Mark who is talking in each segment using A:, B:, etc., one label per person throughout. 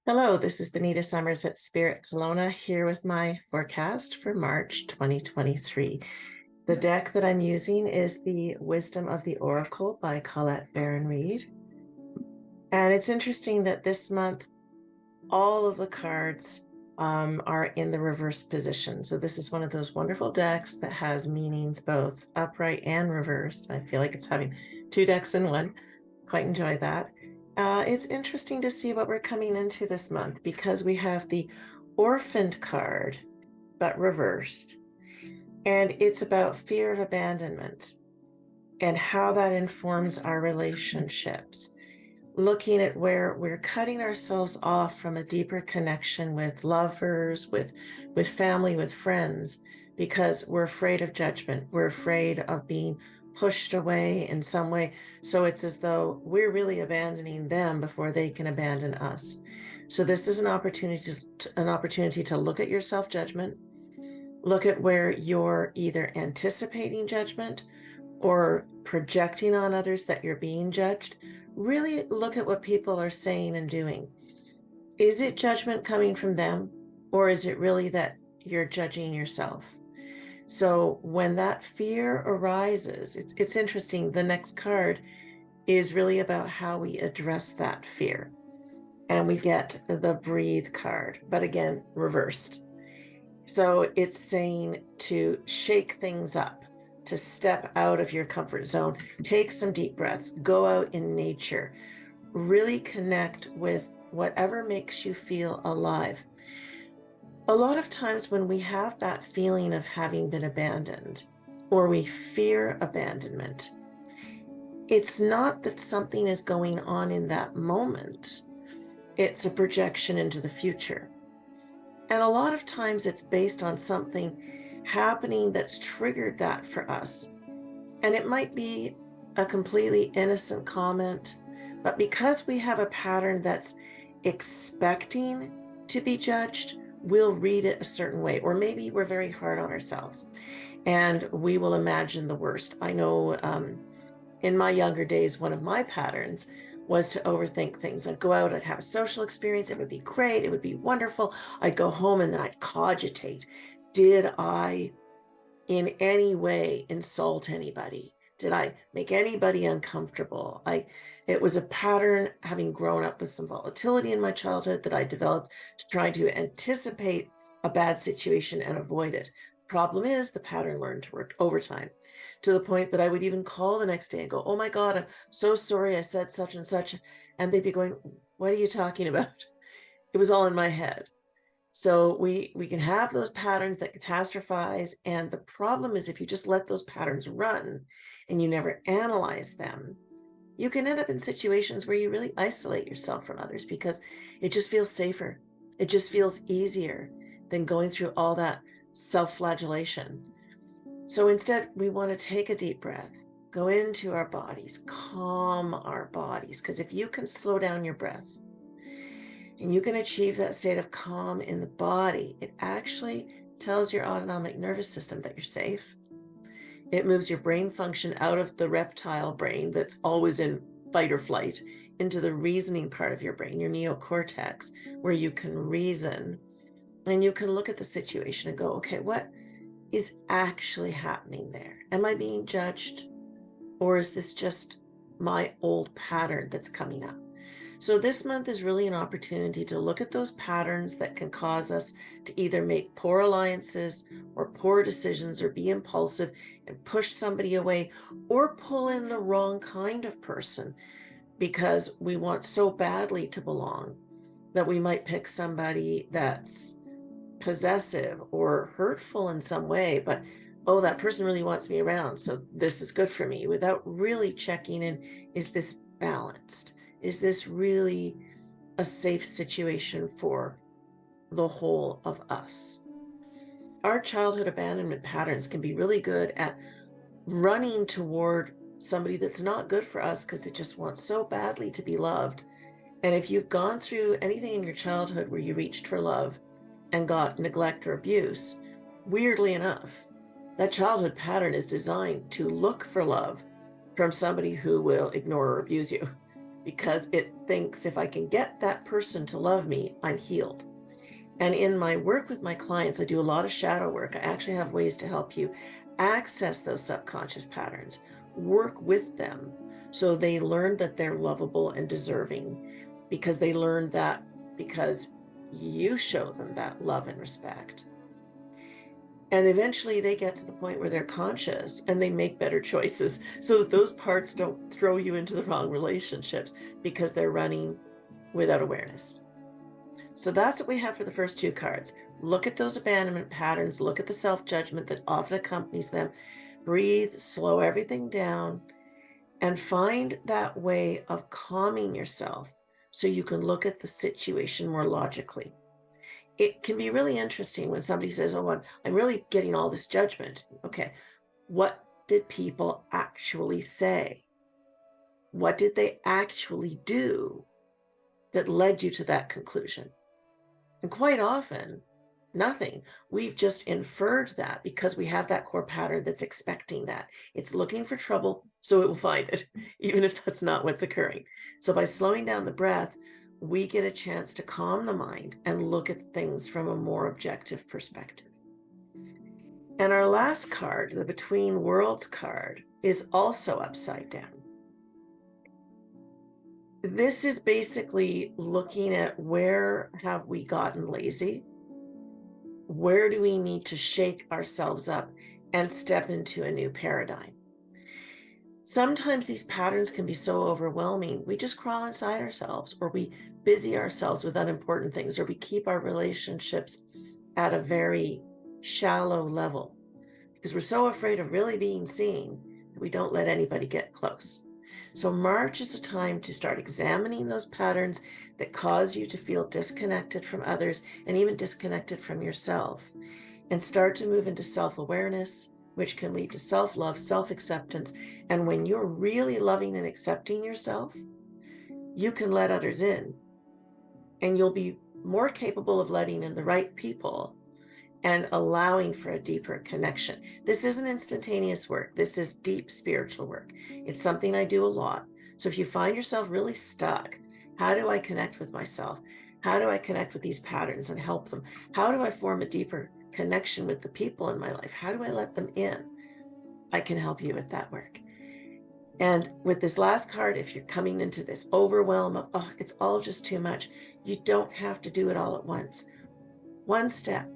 A: Hello, this is Benita Summers at Spirit Kelowna here with my forecast for March 2023. The deck that I'm using is the Wisdom of the Oracle by Collette Baron-Reid. And it's interesting that this month, all of the cards are in the reverse position. So this is one of those wonderful decks that has meanings both upright and reversed. I feel like it's having two decks in one. Quite enjoy that. It's interesting to see what we're coming into this month because we have the Orphaned card, but reversed. And it's about fear of abandonment and how that informs our relationships. Looking at where we're cutting ourselves off from a deeper connection with lovers, with family, with friends, because we're afraid of judgment. We're afraid of being pushed away in some way. So it's as though we're really abandoning them before they can abandon us. So this is an opportunity to look at your self-judgment, look at where you're either anticipating judgment or projecting on others that you're being judged. Really look at what people are saying and doing. Is it judgment coming from them, or is it really that you're judging yourself? So when that fear arises, it's interesting. The next card is really about how we address that fear. And we get the Breathe card, but again, reversed. So it's saying to shake things up, to step out of your comfort zone, take some deep breaths, go out in nature, really connect with whatever makes you feel alive. A lot of times when we have that feeling of having been abandoned or we fear abandonment, it's not that something is going on in that moment. It's a projection into the future. And a lot of times it's based on something happening that's triggered that for us. And it might be a completely innocent comment, but because we have a pattern that's expecting to be judged, we'll read it a certain way. Or maybe we're very hard on ourselves and we will imagine the worst. I know in my younger days, one of my patterns was to overthink things. I'd go out, I'd have a social experience, it would be great, it would be wonderful. I'd go home and then I'd cogitate. Did I in any way insult anybody? Did I make anybody uncomfortable? It was a pattern, having grown up with some volatility in my childhood, that I developed to try to anticipate a bad situation and avoid it. Problem is, the pattern learned to work overtime to the point that I would even call the next day and go, "Oh my God, I'm so sorry I said such and such." And they'd be going, "What are you talking about?" It was all in my head. So we can have those patterns that catastrophize. And the problem is, if you just let those patterns run and you never analyze them, you can end up in situations where you really isolate yourself from others because it just feels safer. It just feels easier than going through all that self-flagellation. So instead, we want to take a deep breath, go into our bodies, calm our bodies. Because if you can slow down your breath, and you can achieve that state of calm in the body, it actually tells your autonomic nervous system that you're safe. It moves your brain function out of the reptile brain that's always in fight or flight into the reasoning part of your brain, your neocortex, where you can reason and you can look at the situation and go, okay, what is actually happening there? Am I being judged? Or is this just my old pattern that's coming up? So this month is really an opportunity to look at those patterns that can cause us to either make poor alliances or poor decisions or be impulsive and push somebody away or pull in the wrong kind of person because we want so badly to belong that we might pick somebody that's possessive or hurtful in some way, but oh, that person really wants me around, so this is good for me, without really checking in, is this balanced? Is this really a safe situation for the whole of us? Our childhood abandonment patterns can be really good at running toward somebody that's not good for us because it just wants so badly to be loved. And if you've gone through anything in your childhood where you reached for love and got neglect or abuse, weirdly enough, that childhood pattern is designed to look for love from somebody who will ignore or abuse you. because it thinks if I can get that person to love me, I'm healed. And in my work with my clients, I do a lot of shadow work. I actually have ways to help you access those subconscious patterns, work with them so they learn that they're lovable and deserving, because they learn that because you show them that love and respect. And eventually they get to the point where they're conscious and they make better choices so that those parts don't throw you into the wrong relationships because they're running without awareness. So that's what we have for the first two cards. Look at those abandonment patterns, look at the self-judgment that often accompanies them, breathe, slow everything down, and find that way of calming yourself so you can look at the situation more logically. It can be really interesting when somebody says, oh, I'm really getting all this judgment. Okay, what did people actually say? What did they actually do that led you to that conclusion? And quite often, nothing. We've just inferred that because we have that core pattern that's expecting that. It's looking for trouble, so it will find it, even if that's not what's occurring. So by slowing down the breath, we get a chance to calm the mind and look at things from a more objective perspective. And our last card, the Between Worlds card, is also upside down. This is basically looking at where have we gotten lazy? Where do we need to shake ourselves up and step into a new paradigm? Sometimes these patterns can be so overwhelming, we just crawl inside ourselves, or we busy ourselves with unimportant things, or we keep our relationships at a very shallow level because we're so afraid of really being seen that we don't let anybody get close. So March is a time to start examining those patterns that cause you to feel disconnected from others and even disconnected from yourself, and start to move into self-awareness, which can lead to self-love, self-acceptance. And when you're really loving and accepting yourself, you can let others in, and you'll be more capable of letting in the right people and allowing for a deeper connection. This isn't instantaneous work. This is deep spiritual work. It's something I do a lot. So if you find yourself really stuck, how do I connect with myself? How do I connect with these patterns and help them? How do I form a deeper connection with the people in my life? How do I let them in? I can help you with that work. And with this last card, if you're coming into this overwhelm of, oh, it's all just too much, you don't have to do it all at once. One step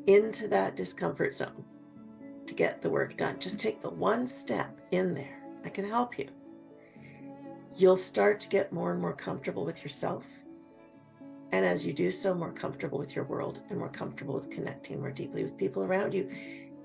A: into that discomfort zone to get the work done. Just take the one step in there. I can help you. You'll start to get more and more comfortable with yourself. And as you do so, more comfortable with your world and more comfortable with connecting more deeply with people around you.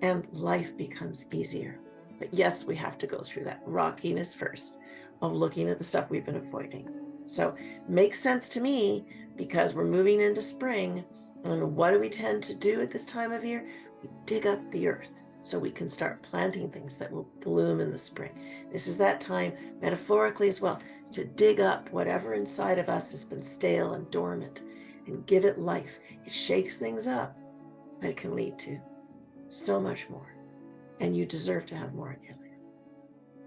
A: And life becomes easier. But yes, we have to go through that rockiness first of looking at the stuff we've been avoiding. So makes sense to me because we're moving into spring. And what do we tend to do at this time of year? We dig up the earth so we can start planting things that will bloom in the spring. This is that time, metaphorically as well, to dig up whatever inside of us has been stale and dormant and give it life. It shakes things up, but it can lead to so much more. And you deserve to have more in your life.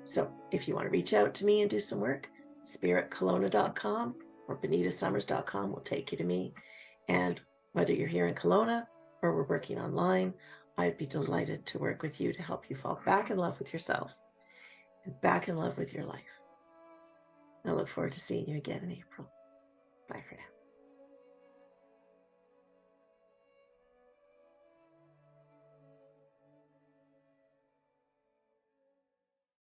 A: So if you want to reach out to me and do some work, spiritkelowna.com or benitasummers.com will take you to me. And whether you're here in Kelowna or we're working online, I'd be delighted to work with you to help you fall back in love with yourself and back in love with your life. I look forward to seeing you again in April. Bye for now.